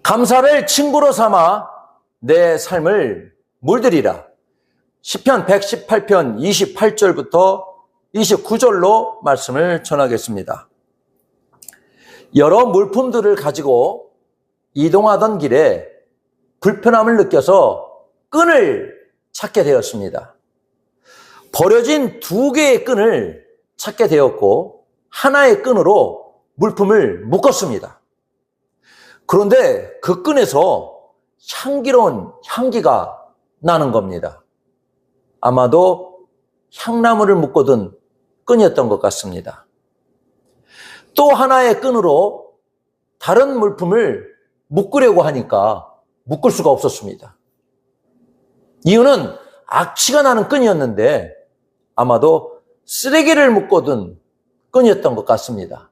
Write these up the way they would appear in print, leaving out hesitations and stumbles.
감사를 친구로 삼아 내 삶을 물들이라. 시편 118편 28절부터 29절로 말씀을 전하겠습니다. 여러 물품들을 가지고 이동하던 길에 불편함을 느껴서 끈을 찾게 되었습니다. 버려진 2개의 끈을 찾게 되었고 하나의 끈으로 물품을 묶었습니다. 그런데 그 끈에서 향기로운 향기가 나는 겁니다. 아마도 향나무를 묶어둔 끈이었던 것 같습니다. 또 하나의 끈으로 다른 물품을 묶으려고 하니까 묶을 수가 없었습니다. 이유는 악취가 나는 끈이었는데 아마도 쓰레기를 묶어둔 끈이었던 것 같습니다.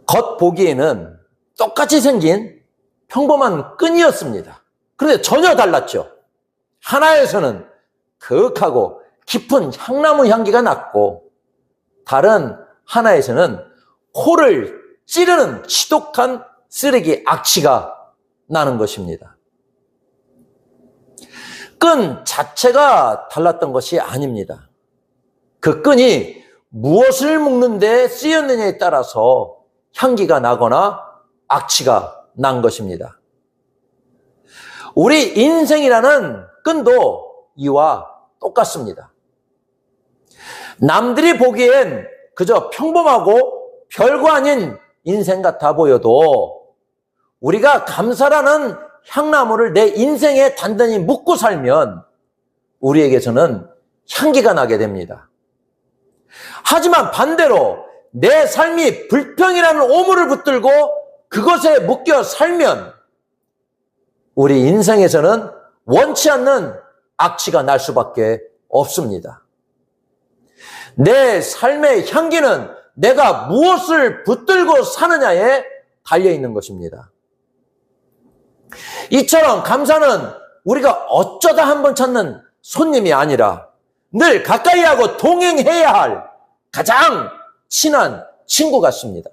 겉보기에는 똑같이 생긴 평범한 끈이었습니다. 그런데 전혀 달랐죠. 하나에서는 그윽하고 깊은 향나무 향기가 났고 다른 하나에서는 코를 찌르는 지독한 쓰레기 악취가 나는 것입니다. 끈 자체가 달랐던 것이 아닙니다. 그 끈이 무엇을 묶는 데 쓰였느냐에 따라서 향기가 나거나 악취가 난 것입니다. 우리 인생이라는 끈도 이와 똑같습니다. 남들이 보기엔 그저 평범하고 별거 아닌 인생 같아 보여도 우리가 감사라는 향나무를 내 인생에 단단히 묶고 살면 우리에게서는 향기가 나게 됩니다. 하지만 반대로 내 삶이 불평이라는 오물을 붙들고 그것에 묶여 살면 우리 인생에서는 원치 않는 악취가 날 수밖에 없습니다. 내 삶의 향기는 내가 무엇을 붙들고 사느냐에 달려있는 것입니다. 이처럼 감사는 우리가 어쩌다 한번 찾는 손님이 아니라 늘 가까이 하고 동행해야 할 가장 친한 친구 같습니다.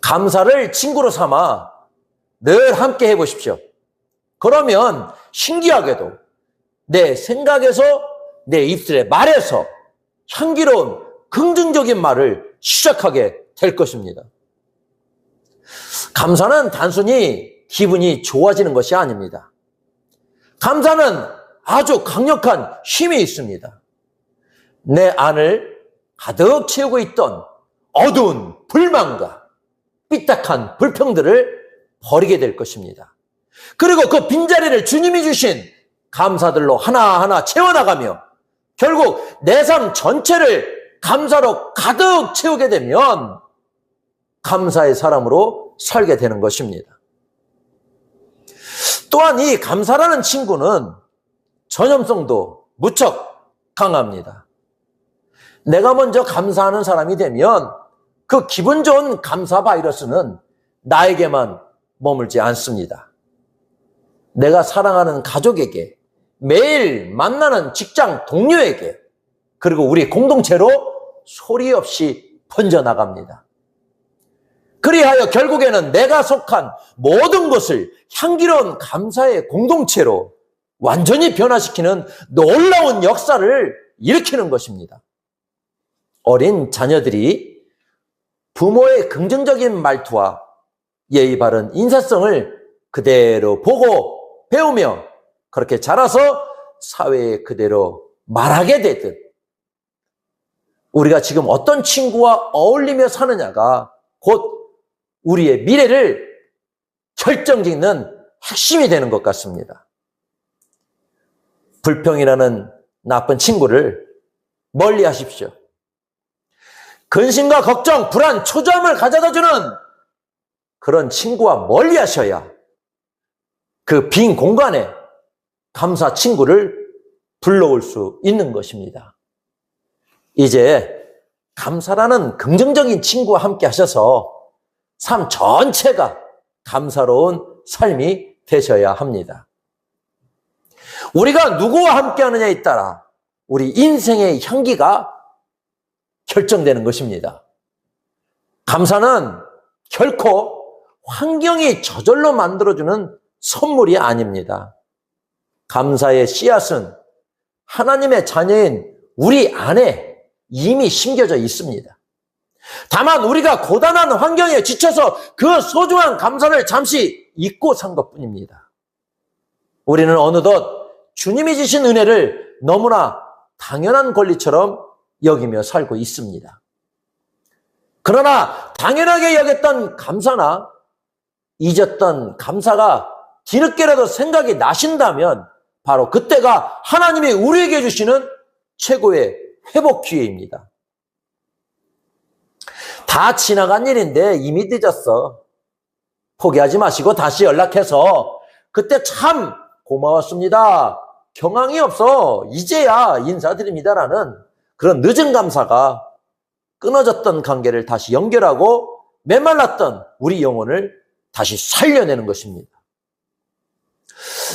감사를 친구로 삼아 늘 함께 해보십시오. 그러면 신기하게도 내 생각에서 내 입술의 말에서 향기로운 긍정적인 말을 시작하게 될 것입니다. 감사는 단순히 기분이 좋아지는 것이 아닙니다. 감사는 아주 강력한 힘이 있습니다. 내 안을 가득 채우고 있던 어두운 불만과 삐딱한 불평들을 버리게 될 것입니다. 그리고 그 빈자리를 주님이 주신 감사들로 하나하나 채워나가며 결국 내 삶 전체를 감사로 가득 채우게 되면 감사의 사람으로 살게 되는 것입니다. 또한 이 감사라는 친구는 전염성도 무척 강합니다. 내가 먼저 감사하는 사람이 되면 그 기분 좋은 감사 바이러스는 나에게만 머물지 않습니다. 내가 사랑하는 가족에게, 매일 만나는 직장 동료에게, 그리고 우리 공동체로 소리 없이 번져나갑니다. 그리하여 결국에는 내가 속한 모든 것을 향기로운 감사의 공동체로 완전히 변화시키는 놀라운 역사를 일으키는 것입니다. 어린 자녀들이 부모의 긍정적인 말투와 예의 바른 인사성을 그대로 보고 배우며 그렇게 자라서 사회에 그대로 말하게 되듯 우리가 지금 어떤 친구와 어울리며 사느냐가 곧 우리의 미래를 결정짓는 핵심이 되는 것 같습니다. 불평이라는 나쁜 친구를 멀리 하십시오. 근심과 걱정, 불안, 초조함을 가져다주는 그런 친구와 멀리 하셔야 그 빈 공간에 감사 친구를 불러올 수 있는 것입니다. 이제 감사라는 긍정적인 친구와 함께 하셔서 삶 전체가 감사로운 삶이 되셔야 합니다. 우리가 누구와 함께 하느냐에 따라 우리 인생의 향기가 결정되는 것입니다. 감사는 결코 환경이 저절로 만들어주는 선물이 아닙니다. 감사의 씨앗은 하나님의 자녀인 우리 안에 이미 심겨져 있습니다. 다만 우리가 고단한 환경에 지쳐서 그 소중한 감사를 잠시 잊고 산 것뿐입니다. 우리는 어느덧 주님이 주신 은혜를 너무나 당연한 권리처럼 여기며 살고 있습니다. 그러나 당연하게 여겼던 감사나 잊었던 감사가 뒤늦게라도 생각이 나신다면 바로 그때가 하나님이 우리에게 주시는 최고의 회복 기회입니다. 다 지나간 일인데 이미 늦었어. 포기하지 마시고 다시 연락해서 그때 참 고마웠습니다. 경황이 없어. 이제야 인사드립니다라는 그런 늦은 감사가 끊어졌던 관계를 다시 연결하고 메말랐던 우리 영혼을 다시 살려내는 것입니다.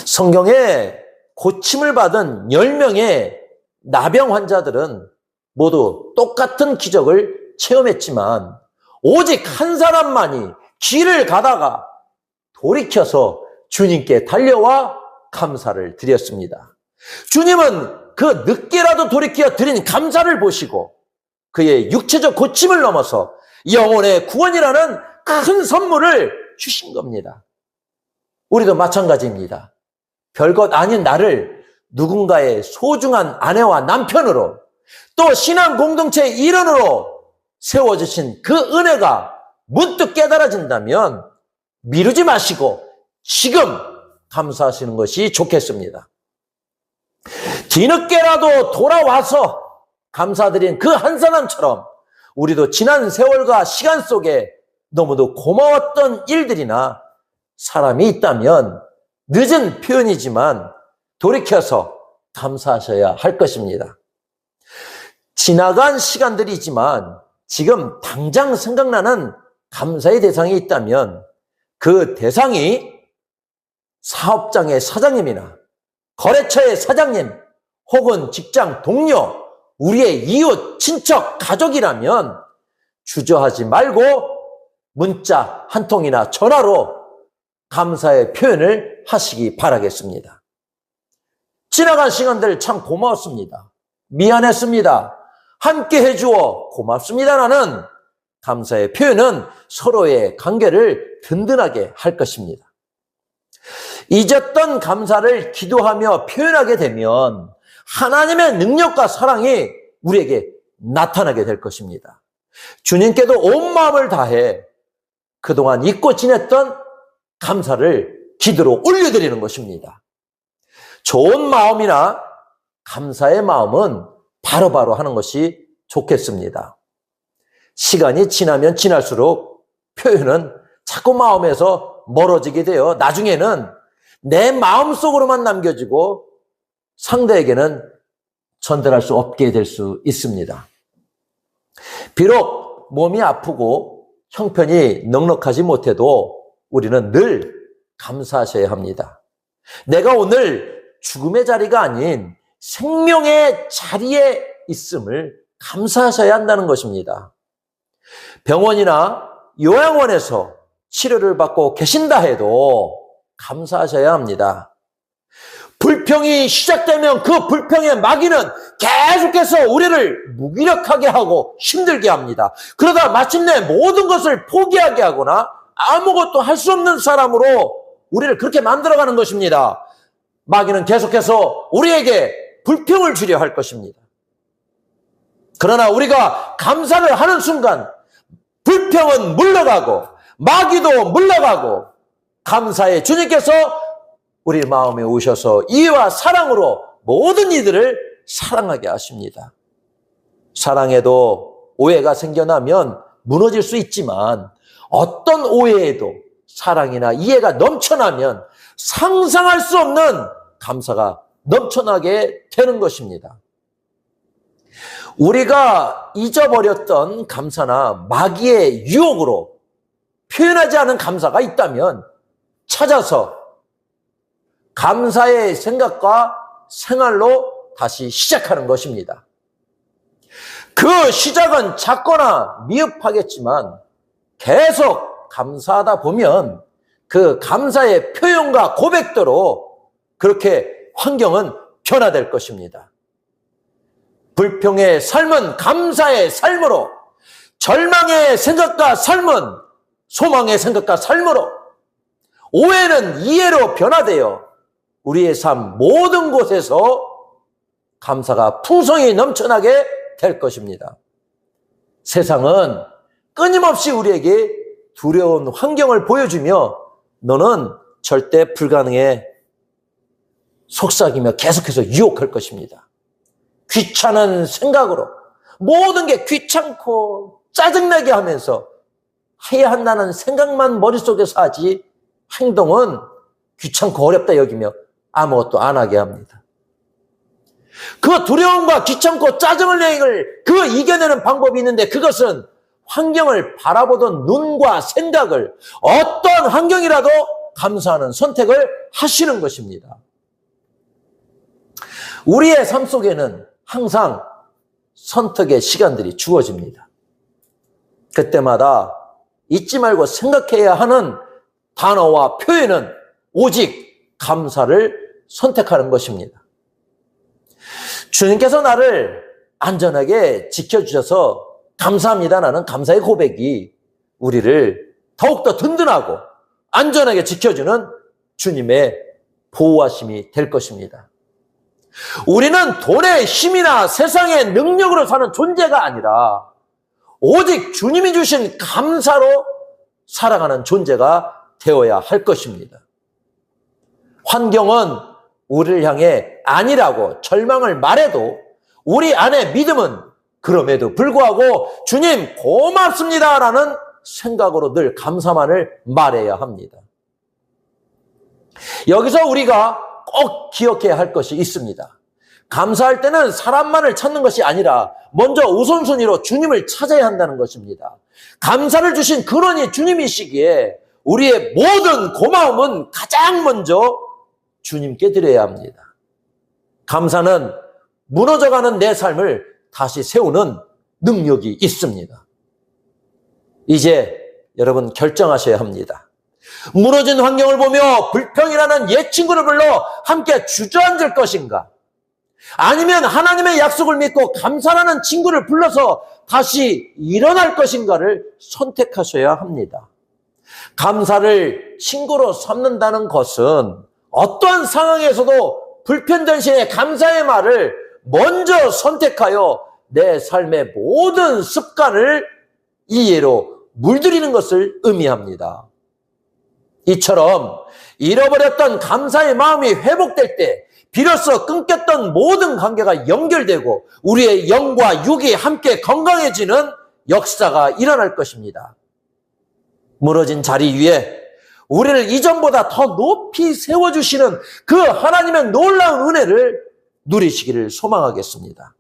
성경에 고침을 받은 10명의 나병 환자들은 모두 똑같은 기적을 체험했지만 오직 한 사람만이 길을 가다가 돌이켜서 주님께 달려와 감사를 드렸습니다. 주님은 그 늦게라도 돌이켜 드린 감사를 보시고 그의 육체적 고침을 넘어서 영혼의 구원이라는 큰 선물을 주신 겁니다. 우리도 마찬가지입니다. 별것 아닌 나를 누군가의 소중한 아내와 남편으로 또 신앙 공동체의 일원으로 세워주신 그 은혜가 문득 깨달아진다면 미루지 마시고 지금 감사하시는 것이 좋겠습니다. 뒤늦게라도 돌아와서 감사드린 그 한 사람처럼 우리도 지난 세월과 시간 속에 너무도 고마웠던 일들이나 사람이 있다면 늦은 표현이지만 돌이켜서 감사하셔야 할 것입니다. 지나간 시간들이지만 지금 당장 생각나는 감사의 대상이 있다면 그 대상이 사업장의 사장님이나 거래처의 사장님 혹은 직장 동료, 우리의 이웃, 친척, 가족이라면 주저하지 말고 문자 한 통이나 전화로 감사의 표현을 하시기 바라겠습니다. 지나간 시간들 참 고마웠습니다. 미안했습니다. 함께 해주어 고맙습니다라는 감사의 표현은 서로의 관계를 든든하게 할 것입니다. 잊었던 감사를 기도하며 표현하게 되면 하나님의 능력과 사랑이 우리에게 나타나게 될 것입니다. 주님께도 온 마음을 다해 그동안 잊고 지냈던 감사를 기도로 올려드리는 것입니다. 좋은 마음이나 감사의 마음은 바로바로 하는 것이 좋겠습니다. 시간이 지나면 지날수록 표현은 자꾸 마음에서 멀어지게 되어 나중에는 내 마음속으로만 남겨지고 상대에게는 전달할 수 없게 될 수 있습니다. 비록 몸이 아프고 형편이 넉넉하지 못해도 우리는 늘 감사하셔야 합니다. 내가 오늘 죽음의 자리가 아닌 생명의 자리에 있음을 감사하셔야 한다는 것입니다. 병원이나 요양원에서 치료를 받고 계신다 해도 감사하셔야 합니다. 불평이 시작되면 그 불평의 마귀는 계속해서 우리를 무기력하게 하고 힘들게 합니다. 그러다 마침내 모든 것을 포기하게 하거나 아무것도 할 수 없는 사람으로 우리를 그렇게 만들어가는 것입니다. 마귀는 계속해서 우리에게 불평을 주려 할 것입니다. 그러나 우리가 감사를 하는 순간 불평은 물러가고 마귀도 물러가고 감사의 주님께서 우리 마음에 오셔서 이와 사랑으로 모든 이들을 사랑하게 하십니다. 사랑에도 오해가 생겨나면 무너질 수 있지만 어떤 오해에도 사랑이나 이해가 넘쳐나면 상상할 수 없는 감사가 넘쳐나게 되는 것입니다. 우리가 잊어버렸던 감사나 마귀의 유혹으로 표현하지 않은 감사가 있다면 찾아서 감사의 생각과 생활로 다시 시작하는 것입니다. 그 시작은 작거나 미흡하겠지만 계속 감사하다 보면 그 감사의 표현과 고백대로 그렇게 환경은 변화될 것입니다. 불평의 삶은 감사의 삶으로, 절망의 생각과 삶은 소망의 생각과 삶으로, 오해는 이해로 변화되어 우리의 삶 모든 곳에서 감사가 풍성히 넘쳐나게 될 것입니다. 세상은 끊임없이 우리에게 두려운 환경을 보여주며 너는 절대 불가능해 속삭이며 계속해서 유혹할 것입니다. 귀찮은 생각으로 모든 게 귀찮고 짜증나게 하면서 해야 한다는 생각만 머릿속에서 하지 행동은 귀찮고 어렵다 여기며 아무것도 안 하게 합니다. 그 두려움과 귀찮고 짜증을 내를 그 이겨내는 방법이 있는데 그것은 환경을 바라보던 눈과 생각을 어떤 환경이라도 감사하는 선택을 하시는 것입니다. 우리의 삶 속에는 항상 선택의 시간들이 주어집니다. 그때마다 잊지 말고 생각해야 하는 단어와 표현은 오직 감사를 선택하는 것입니다. 주님께서 나를 안전하게 지켜주셔서 감사합니다라는 감사의 고백이 우리를 더욱더 든든하고 안전하게 지켜주는 주님의 보호하심이 될 것입니다. 우리는 돈의 힘이나 세상의 능력으로 사는 존재가 아니라 오직 주님이 주신 감사로 살아가는 존재가 되어야 할 것입니다. 환경은 우리를 향해 아니라고 절망을 말해도 우리 안에 믿음은 그럼에도 불구하고 주님 고맙습니다라는 생각으로 늘 감사만을 말해야 합니다. 여기서 우리가 꼭 기억해야 할 것이 있습니다. 감사할 때는 사람만을 찾는 것이 아니라 먼저 우선순위로 주님을 찾아야 한다는 것입니다. 감사를 주신 근원이 주님이시기에 우리의 모든 고마움은 가장 먼저 주님께 드려야 합니다. 감사는 무너져가는 내 삶을 다시 세우는 능력이 있습니다. 이제 여러분 결정하셔야 합니다. 무너진 환경을 보며 불평이라는 옛 친구를 불러 함께 주저앉을 것인가? 아니면 하나님의 약속을 믿고 감사라는 친구를 불러서 다시 일어날 것인가를 선택하셔야 합니다. 감사를 친구로 삼는다는 것은 어떠한 상황에서도 불편 전신에 감사의 말을 먼저 선택하여 내 삶의 모든 습관을 이해로 물들이는 것을 의미합니다. 이처럼 잃어버렸던 감사의 마음이 회복될 때 비로소 끊겼던 모든 관계가 연결되고 우리의 영과 육이 함께 건강해지는 역사가 일어날 것입니다. 무너진 자리 위에 우리를 이전보다 더 높이 세워주시는 그 하나님의 놀라운 은혜를 누리시기를 소망하겠습니다.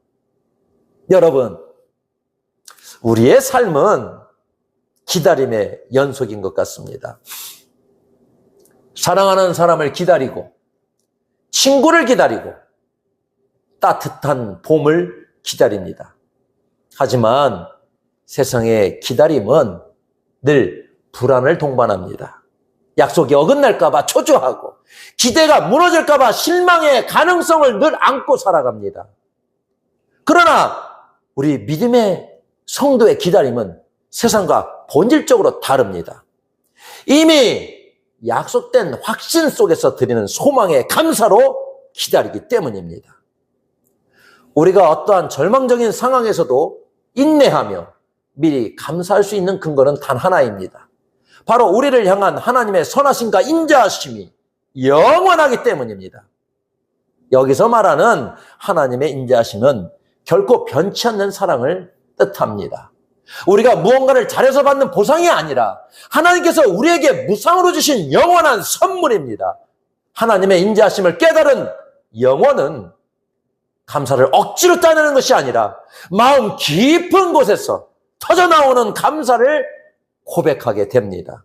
여러분, 우리의 삶은 기다림의 연속인 것 같습니다. 사랑하는 사람을 기다리고 친구를 기다리고 따뜻한 봄을 기다립니다. 하지만 세상의 기다림은 늘 불안을 동반합니다. 약속이 어긋날까 봐 초조하고 기대가 무너질까 봐 실망의 가능성을 늘 안고 살아갑니다. 그러나 우리 믿음의 성도의 기다림은 세상과 본질적으로 다릅니다. 이미 약속된 확신 속에서 드리는 소망의 감사로 기다리기 때문입니다. 우리가 어떠한 절망적인 상황에서도 인내하며 미리 감사할 수 있는 근거는 단 하나입니다. 바로 우리를 향한 하나님의 선하심과 인자하심이 영원하기 때문입니다. 여기서 말하는 하나님의 인자하심은 결코 변치 않는 사랑을 뜻합니다. 우리가 무언가를 잘해서 받는 보상이 아니라 하나님께서 우리에게 무상으로 주신 영원한 선물입니다. 하나님의 인자하심을 깨달은 영혼은 감사를 억지로 따내는 것이 아니라 마음 깊은 곳에서 터져나오는 감사를 고백하게 됩니다.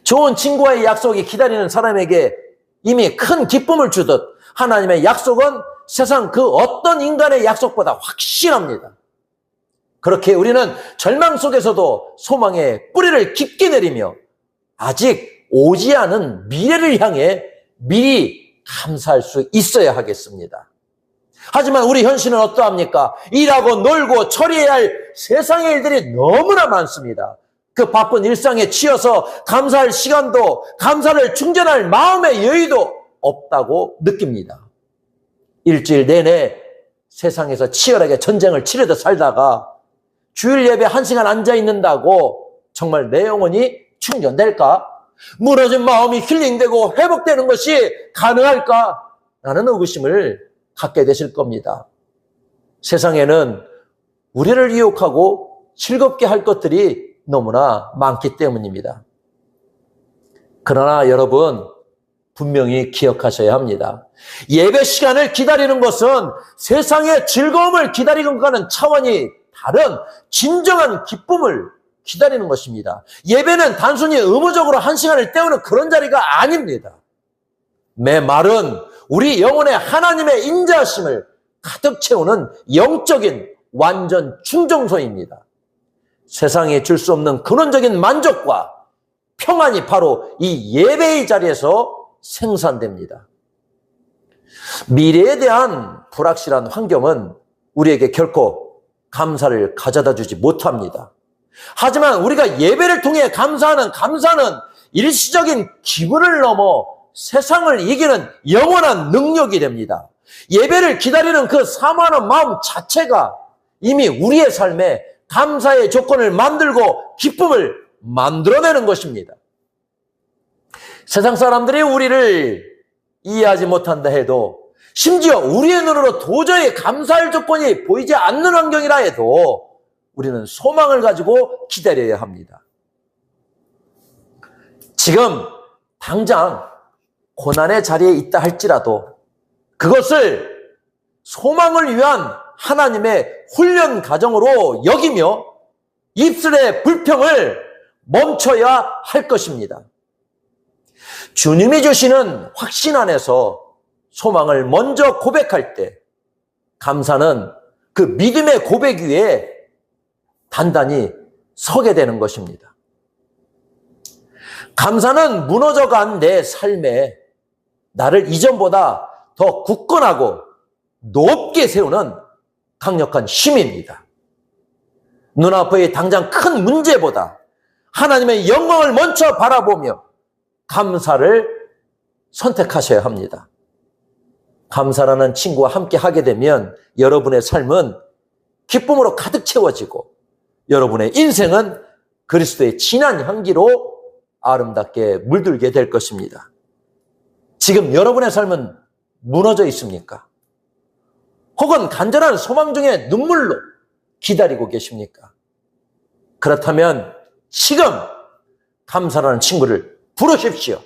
좋은 친구와의 약속이 기다리는 사람에게 이미 큰 기쁨을 주듯 하나님의 약속은 세상 그 어떤 인간의 약속보다 확실합니다. 그렇게 우리는 절망 속에서도 소망의 뿌리를 깊게 내리며 아직 오지 않은 미래를 향해 미리 감사할 수 있어야 하겠습니다. 하지만 우리 현실은 어떠합니까? 일하고 놀고 처리해야 할 세상의 일들이 너무나 많습니다. 그 바쁜 일상에 치여서 감사할 시간도, 감사를 충전할 마음의 여유도 없다고 느낍니다. 일주일 내내 세상에서 치열하게 전쟁을 치르듯 살다가 주일 예배 1시간 앉아 있는다고 정말 내 영혼이 충전될까? 무너진 마음이 힐링되고 회복되는 것이 가능할까? 라는 의구심을 갖게 되실 겁니다. 세상에는 우리를 유혹하고 즐겁게 할 것들이 너무나 많기 때문입니다. 그러나 여러분, 분명히 기억하셔야 합니다. 예배 시간을 기다리는 것은 세상의 즐거움을 기다리는 것과는 차원이 다른 진정한 기쁨을 기다리는 것입니다. 예배는 단순히 의무적으로 1시간을 때우는 그런 자리가 아닙니다. 매 말은 우리 영혼의 하나님의 인자하심을 가득 채우는 영적인 완전 충정소입니다. 세상에 줄 수 없는 근원적인 만족과 평안이 바로 이 예배의 자리에서 생산됩니다. 미래에 대한 불확실한 환경은 우리에게 결코 감사를 가져다 주지 못합니다. 하지만 우리가 예배를 통해 감사는 일시적인 기분을 넘어 세상을 이기는 영원한 능력이 됩니다. 예배를 기다리는 그 사모하는 마음 자체가 이미 우리의 삶에 감사의 조건을 만들고 기쁨을 만들어내는 것입니다. 세상 사람들이 우리를 이해하지 못한다 해도, 심지어 우리의 눈으로 도저히 감사할 조건이 보이지 않는 환경이라 해도 우리는 소망을 가지고 기다려야 합니다. 지금 당장 고난의 자리에 있다 할지라도 그것을 소망을 위한 하나님의 훈련 과정으로 여기며 입술의 불평을 멈춰야 할 것입니다. 주님이 주시는 확신 안에서 소망을 먼저 고백할 때 감사는 그 믿음의 고백 위에 단단히 서게 되는 것입니다. 감사는 무너져간 내 삶에 나를 이전보다 더 굳건하고 높게 세우는 강력한 힘입니다. 눈앞의 당장 큰 문제보다 하나님의 영광을 먼저 바라보며 감사를 선택하셔야 합니다. 감사라는 친구와 함께 하게 되면 여러분의 삶은 기쁨으로 가득 채워지고 여러분의 인생은 그리스도의 진한 향기로 아름답게 물들게 될 것입니다. 지금 여러분의 삶은 무너져 있습니까? 혹은 간절한 소망 중에 눈물로 기다리고 계십니까? 그렇다면 지금 감사라는 친구를 부르십시오.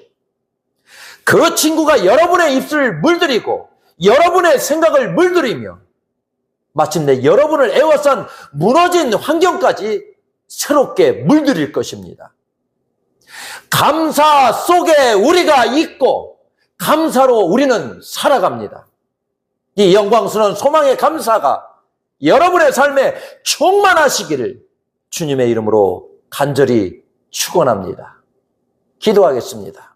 그 친구가 여러분의 입술을 물들이고 여러분의 생각을 물들이며 마침내 여러분을 에워싼 무너진 환경까지 새롭게 물들일 것입니다. 감사 속에 우리가 있고 감사로 우리는 살아갑니다. 이 영광스러운 소망의 감사가 여러분의 삶에 충만하시기를 주님의 이름으로 간절히 축원합니다. 기도하겠습니다.